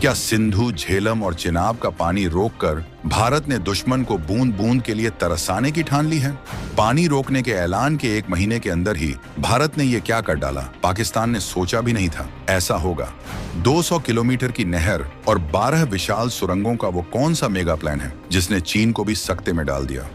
क्या सिंधु, झेलम और चिनाब का पानी रोककर भारत ने दुश्मन को बूंद बूंद के लिए तरसाने की ठान ली है? पानी रोकने के ऐलान के 1 महीने के अंदर ही भारत ने ये क्या कर डाला, पाकिस्तान ने सोचा भी नहीं था ऐसा होगा। 200 किलोमीटर की नहर और 12 विशाल सुरंगों का वो कौन सा मेगा प्लान है जिसने चीन को भी सकते में डाल दिया?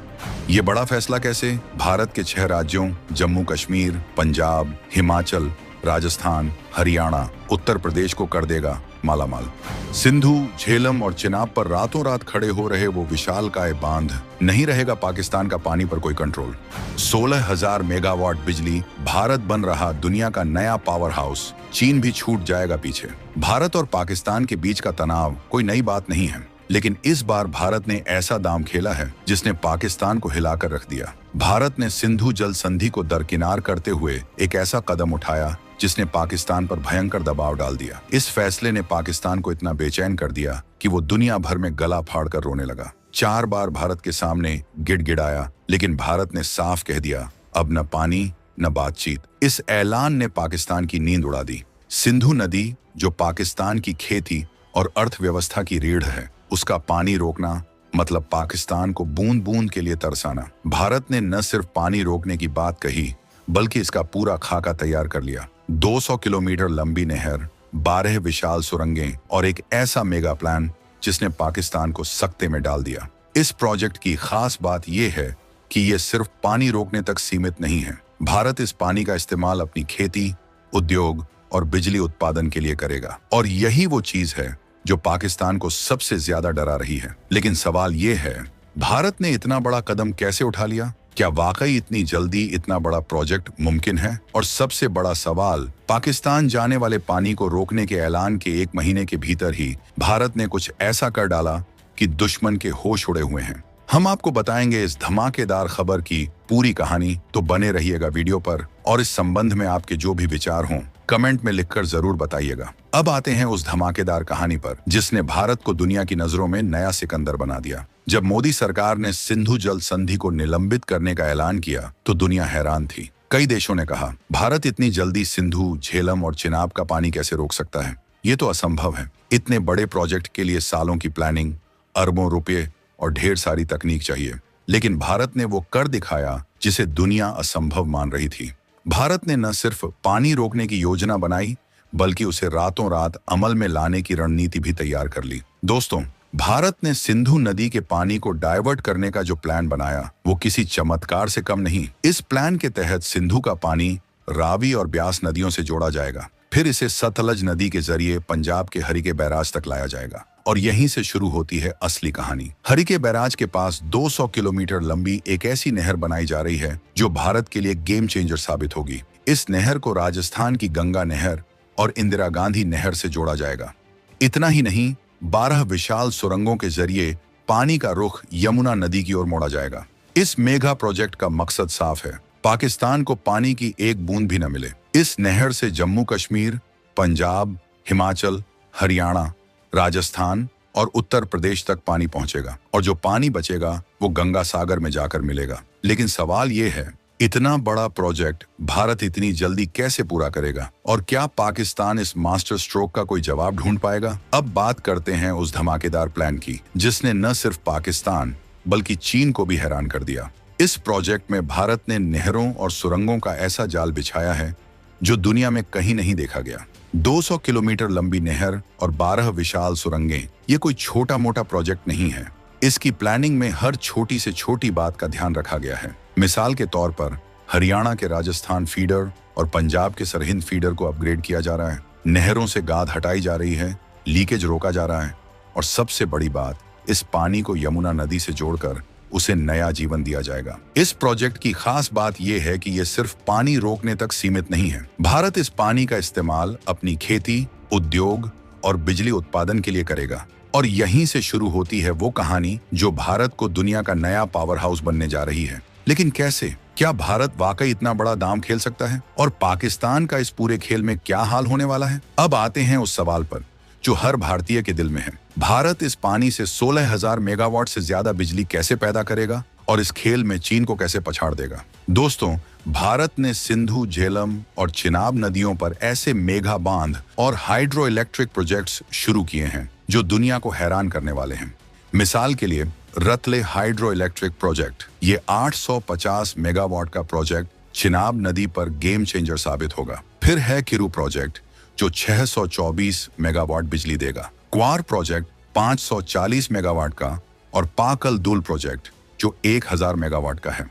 ये बड़ा फैसला कैसे भारत के 6 राज्यों जम्मू कश्मीर, पंजाब, हिमाचल, राजस्थान, हरियाणा, उत्तर प्रदेश को कर देगा मालामाल? सिंधु, झेलम और चिनाब पर रातों रात खड़े हो रहे वो विशालकाय बांध, नहीं रहेगा पाकिस्तान का पानी पर कोई कंट्रोल। 16,000 मेगावाट बिजली, भारत बन रहा दुनिया का नया पावर हाउस, चीन भी छूट जाएगा पीछे। भारत और पाकिस्तान के बीच का तनाव कोई नई बात नहीं है, लेकिन इस बार भारत ने ऐसा दांव खेला है जिसने पाकिस्तान को हिलाकर रख दिया। भारत ने सिंधु जल संधि को दरकिनार करते हुए एक ऐसा कदम उठाया जिसने पाकिस्तान पर भयंकर दबाव डाल दिया। इस फैसले ने पाकिस्तान को इतना बेचैन कर दिया कि वो दुनिया भर में गला फाड़कर रोने लगा। 4 बार भारत के सामने गिड़गिड़ाया, लेकिन भारत ने साफ कह दिया, अब न पानी न बातचीत। इस ऐलान ने पाकिस्तान की नींद उड़ा दी। सिंधु नदी, जो पाकिस्तान की खेती और अर्थव्यवस्था की रीढ़ है, उसका पानी रोकना मतलब पाकिस्तान को बूंद बूंद के लिए तरसाना। भारत ने न सिर्फ पानी रोकने की बात कही, बल्कि इसका पूरा खाका तैयार कर लिया। 200 किलोमीटर लंबी नहर, 12 विशाल सुरंगें और एक ऐसा मेगा प्लान जिसने पाकिस्तान को सकते में डाल दिया। इस प्रोजेक्ट की खास बात यह है कि यह सिर्फ पानी रोकने तक सीमित नहीं है। भारत इस पानी का इस्तेमाल अपनी खेती, उद्योग और बिजली उत्पादन के लिए करेगा, और यही वो चीज है जो पाकिस्तान को सबसे ज्यादा डरा रही है। लेकिन सवाल ये है, भारत ने इतना बड़ा कदम कैसे उठा लिया? क्या वाकई इतनी जल्दी इतना बड़ा प्रोजेक्ट मुमकिन है? और सबसे बड़ा सवाल, पाकिस्तान जाने वाले पानी को रोकने के ऐलान के 1 महीने के भीतर ही भारत ने कुछ ऐसा कर डाला कि दुश्मन के होश उड़े हुए हैं। हम आपको बताएंगे इस धमाकेदार खबर की पूरी कहानी, तो बने रहिएगा वीडियो पर, और इस संबंध में आपके जो भी विचार हों कमेंट में लिखकर जरूर बताइएगा। अब आते हैं उस धमाकेदार कहानी पर जिसने भारत को दुनिया की नजरों में नया सिकंदर बना दिया। जब मोदी सरकार ने सिंधु जल संधि को निलंबित करने का ऐलान किया तो दुनिया हैरान थी। कई देशों ने कहा, भारत इतनी जल्दी सिंधु, झेलम और चिनाब का पानी कैसे रोक सकता है? ये तो असंभव है। इतने बड़े प्रोजेक्ट के लिए सालों की प्लानिंग, अरबों रुपये और ढेर सारी तकनीक चाहिए। लेकिन भारत ने वो कर दिखाया जिसे दुनिया असंभव मान रही थी। भारत ने न सिर्फ पानी रोकने की योजना बनाई, बल्कि उसे रातों रात अमल में लाने की रणनीति भी तैयार कर ली। दोस्तों, भारत ने सिंधु नदी के पानी को डाइवर्ट करने का जो प्लान बनाया, वो किसी चमत्कार से कम नहीं। इस प्लान के तहत सिंधु का पानी रावी और ब्यास नदियों से जोड़ा जाएगा, फिर इसे सतलज नदी के जरिए पंजाब के हरिके बैराज तक लाया जाएगा, और यहीं से शुरू होती है असली कहानी। हरिके बैराज के पास 200 किलोमीटर लंबी एक ऐसी नहर बनाई जा रही है जो भारत के लिए गेम चेंजर साबित होगी। इस नहर को राजस्थान की गंगा नहर और इंदिरा गांधी नहर से जोड़ा जाएगा। इतना ही नहीं, 12 विशाल सुरंगों के जरिए पानी का रुख यमुना नदी की ओर मोड़ा जाएगा। इस मेगा प्रोजेक्ट का मकसद साफ है, पाकिस्तान को पानी की एक बूंद भी न मिले। इस नहर से जम्मू कश्मीर, पंजाब, हिमाचल, हरियाणा, राजस्थान और उत्तर प्रदेश तक पानी पहुंचेगा, और जो पानी बचेगा वो गंगा सागर में जाकर मिलेगा। लेकिन सवाल ये है, इतना बड़ा प्रोजेक्ट भारत इतनी जल्दी कैसे पूरा करेगा, और क्या पाकिस्तान इस मास्टर स्ट्रोक का कोई जवाब ढूंढ पाएगा? अब बात करते हैं उस धमाकेदार प्लान की जिसने न सिर्फ पाकिस्तान बल्कि चीन को भी हैरान कर दिया। इस प्रोजेक्ट में भारत ने नहरों और सुरंगों का ऐसा जाल बिछाया है जो दुनिया में कहीं नहीं देखा गया। 200 किलोमीटर लंबी नहर और 12 विशाल सुरंगें, ये कोई छोटा मोटा प्रोजेक्ट नहीं है। इसकी प्लानिंग में हर छोटी से छोटी बात का ध्यान रखा गया है। मिसाल के तौर पर हरियाणा के राजस्थान फीडर और पंजाब के सरहिंद फीडर को अपग्रेड किया जा रहा है, नहरों से गाद हटाई जा रही है, लीकेज रोका जा रहा है, और सबसे बड़ी बात, इस पानी को यमुना नदी से जोड़कर उसे नया जीवन दिया जाएगा। इस प्रोजेक्ट की खास बात यह है कि यह सिर्फ पानी रोकने तक सीमित नहीं है। भारत इस पानी का इस्तेमाल अपनी खेती, उद्योग और बिजली उत्पादन के लिए करेगा, और यहीं से शुरू होती है वो कहानी जो भारत को दुनिया का नया पावर हाउस बनने जा रही है। लेकिन कैसे? क्या भारत वाकई इतना बड़ा दांव खेल सकता है? और पाकिस्तान का इस पूरे खेल में क्या हाल होने वाला है? अब आते हैं उस सवाल पर जो हर भारतीय के दिल में है। भारत इस पानी से 16,000 मेगावाट से ज्यादा बिजली कैसे पैदा करेगा, और इस खेल में चीन को कैसे पछाड़ देगा? दोस्तों, भारत ने सिंधु, झेलम और चिनाब नदियों पर ऐसे मेगा बांध और हाइड्रो इलेक्ट्रिक प्रोजेक्ट्स शुरू किए हैं जो दुनिया को हैरान करने वाले हैं। मिसाल के लिए रतले हाइड्रो इलेक्ट्रिक प्रोजेक्ट, ये 850 मेगावाट का प्रोजेक्ट चिनाब नदी पर गेम चेंजर साबित होगा। फिर है किरू प्रोजेक्ट जो 624 मेगावाट बिजली देगा, क्वार प्रोजेक्ट 540 मेगावाट का और पाकल दुल प्रोजेक्ट जो 1000 मेगावाट का है।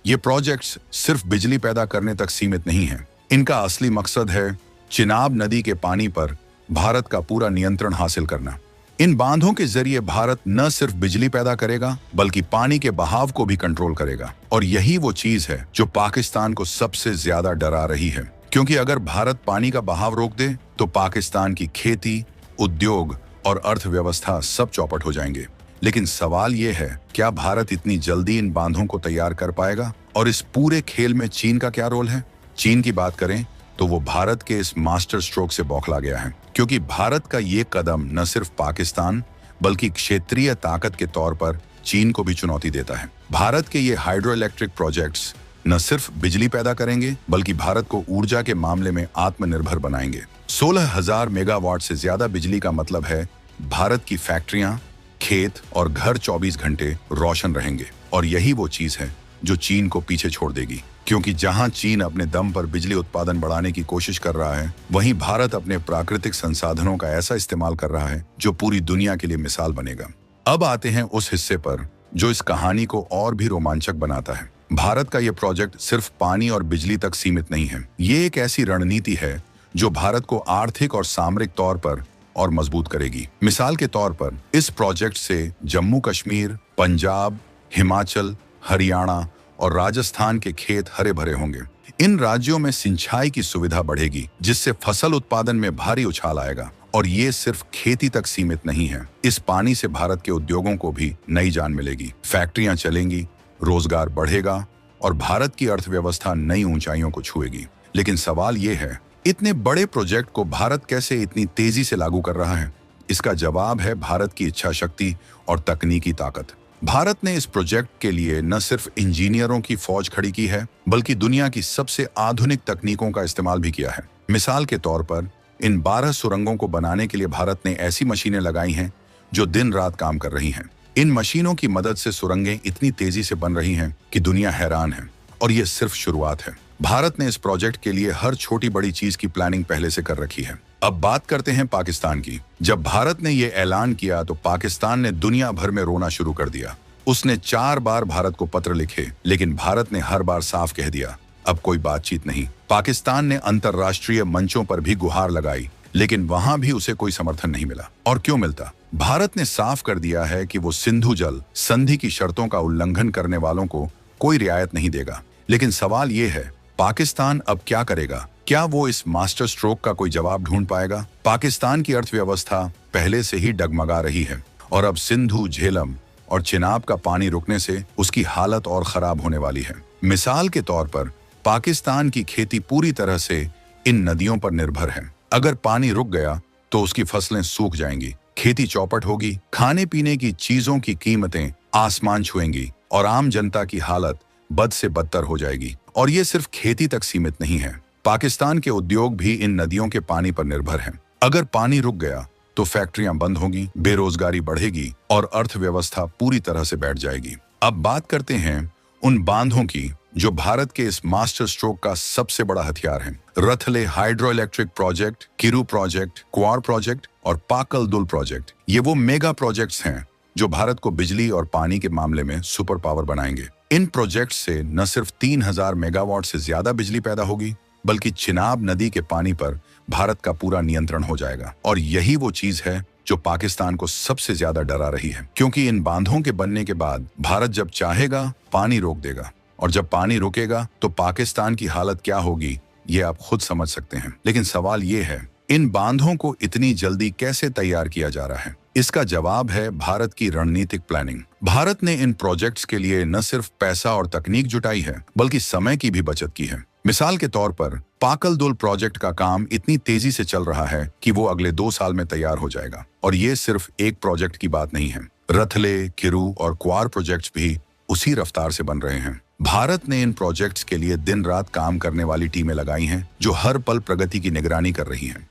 ये प्रोजेक्ट्स सिर्फ बिजली पैदा करने तक सीमित नहीं हैं। इनका असली मकसद है चिनाब नदी के पानी पर भारत का पूरा नियंत्रण हासिल करना। इन बांधों के जरिए भारत न सिर्फ बिजली पैदा करेगा बल्कि पानी के बहाव को भी कंट्रोल करेगा। और यही वो चीज है जो पाकिस्तान को सबसे ज्यादा डरा रही है, क्योंकि अगर भारत पानी का बहाव रोक दे तो पाकिस्तान की खेती, उद्योग और अर्थव्यवस्था सब चौपट हो जाएंगे। लेकिन सवाल ये है, क्या भारत इतनी जल्दी इन बांधों को तैयार कर पाएगा? और इस पूरे खेल में चीन का क्या रोल है? चीन की बात करें तो वो भारत के इस मास्टर स्ट्रोक से बौखला गया है, क्योंकि भारत का ये कदम न सिर्फ पाकिस्तान बल्कि क्षेत्रीय ताकत के तौर पर चीन को भी चुनौती देता है। भारत के ये हाइड्रो इलेक्ट्रिक प्रोजेक्ट्स न सिर्फ बिजली पैदा करेंगे बल्कि भारत को ऊर्जा के मामले में आत्मनिर्भर बनाएंगे। 16,000 मेगावाट से ज्यादा बिजली का मतलब है भारत की फैक्ट्रियां, खेत और घर 24 घंटे रोशन रहेंगे। और यही वो चीज है जो चीन को पीछे छोड़ देगी, क्योंकि जहां चीन अपने दम पर बिजली उत्पादन बढ़ाने की कोशिश कर रहा है, वहीं भारत अपने प्राकृतिक संसाधनों का ऐसा इस्तेमाल कर रहा है जो पूरी दुनिया के लिए मिसाल बनेगा। अब आते हैं उस हिस्से पर जो इस कहानी को और भी रोमांचक बनाता है। भारत का यह प्रोजेक्ट सिर्फ पानी और बिजली तक सीमित नहीं है। ये एक ऐसी रणनीति है जो भारत को आर्थिक और सामरिक तौर पर और मजबूत करेगी। मिसाल के तौर पर इस प्रोजेक्ट से जम्मू कश्मीर, पंजाब, हिमाचल, हरियाणा और राजस्थान के खेत हरे भरे होंगे। इन राज्यों में सिंचाई की सुविधा बढ़ेगी, जिससे फसल उत्पादन में भारी उछाल आएगा। और ये सिर्फ खेती तक सीमित नहीं है, इस पानी से भारत के उद्योगों को भी नई जान मिलेगी। फैक्ट्रियां चलेंगी, रोजगार बढ़ेगा और भारत की अर्थव्यवस्था नई ऊंचाइयों को छुएगी। लेकिन सवाल ये है, इतने बड़े प्रोजेक्ट को भारत कैसे इतनी तेजी से लागू कर रहा है? इसका जवाब है भारत की इच्छा शक्ति और तकनीकी ताकत। भारत ने इस प्रोजेक्ट के लिए न सिर्फ इंजीनियरों की फौज खड़ी की है बल्कि दुनिया की सबसे आधुनिक तकनीकों का इस्तेमाल भी किया है। मिसाल के तौर पर इन 12 सुरंगों को बनाने के लिए भारत ने ऐसी मशीनें लगाई हैं जो दिन रात काम कर रही हैं। इन मशीनों की मदद से सुरंगें इतनी तेजी से बन रही हैं कि दुनिया हैरान है। और ये सिर्फ शुरुआत है। भारत ने इस प्रोजेक्ट के लिए हर छोटी बड़ी चीज की प्लानिंग पहले से कर रखी है। अब बात करते हैं पाकिस्तान की। जब भारत ने ये ऐलान किया तो पाकिस्तान ने दुनिया भर में रोना शुरू कर दिया। उसने 4 बार भारत को पत्र लिखे, लेकिन भारत ने हर बार साफ कह दिया, अब कोई बातचीत नहीं। पाकिस्तान ने अंतर्राष्ट्रीय मंचों पर भी गुहार लगाई, लेकिन वहां भी उसे कोई समर्थन नहीं मिला। और क्यों मिलता? भारत ने साफ कर दिया है कि वो सिंधु जल संधि की शर्तों का उल्लंघन करने वालों को कोई रियायत नहीं देगा। लेकिन सवाल ये है, पाकिस्तान अब क्या करेगा? क्या वो इस मास्टर स्ट्रोक का कोई जवाब ढूंढ पाएगा? पाकिस्तान की अर्थव्यवस्था पहले से ही डगमगा रही है और अब सिंधु, झेलम और चिनाब का पानी रुकने से उसकी हालत और खराब होने वाली है। मिसाल के तौर पर पाकिस्तान की खेती पूरी तरह से इन नदियों पर निर्भर है। अगर पानी रुक गया तो उसकी फसलें सूख जाएंगी, खेती चौपट होगी, खाने पीने की चीजों की कीमतें आसमान छुएंगी और आम जनता की हालत बद से बदतर हो जाएगी। और ये सिर्फ खेती तक सीमित नहीं है, पाकिस्तान के उद्योग भी इन नदियों के पानी पर निर्भर हैं। अगर पानी रुक गया तो फैक्ट्रियां बंद होंगी, बेरोजगारी बढ़ेगी और अर्थव्यवस्था पूरी तरह से बैठ जाएगी। अब बात करते हैं उन बांधों की जो भारत के इस मास्टर स्ट्रोक का सबसे बड़ा हथियार है। रथले hydro electric project, Kiru project, क्वार प्रोजेक्ट और पाकल दुल प्रोजेक्ट, ये वो मेगा प्रोजेक्ट्स हैं जो भारत को बिजली और पानी के मामले में सुपर पावर बनाएंगे। इन प्रोजेक्ट से न सिर्फ 3000 मेगावाट से ज्यादा बिजली पैदा होगी, बल्कि चिनाब नदी के पानी पर भारत का पूरा नियंत्रण हो जाएगा। और यही वो चीज है जो पाकिस्तान को सबसे ज्यादा डरा रही है, क्योंकि इन बांधों के बनने के बाद भारत जब चाहेगा पानी रोक देगा, और जब पानी रुकेगा तो पाकिस्तान की हालत क्या होगी ये आप खुद समझ सकते हैं। लेकिन सवाल ये है, इन बांधों को इतनी जल्दी कैसे तैयार किया जा रहा है? इसका जवाब है भारत की रणनीतिक प्लानिंग। भारत ने इन प्रोजेक्ट्स के लिए न सिर्फ पैसा और तकनीक जुटाई है, बल्कि समय की भी बचत की है। मिसाल के तौर पर पाकल दुल प्रोजेक्ट का काम इतनी तेजी से चल रहा है कि वो अगले 2 साल में तैयार हो जाएगा। और ये सिर्फ एक प्रोजेक्ट की बात नहीं है, रथले, किरू और क्वार प्रोजेक्ट्स भी उसी रफ्तार से बन रहे हैं। भारत ने इन प्रोजेक्ट्स के लिए दिन रात काम करने वाली टीमें लगाई हैं जो हर पल प्रगति की निगरानी कर रही हैं।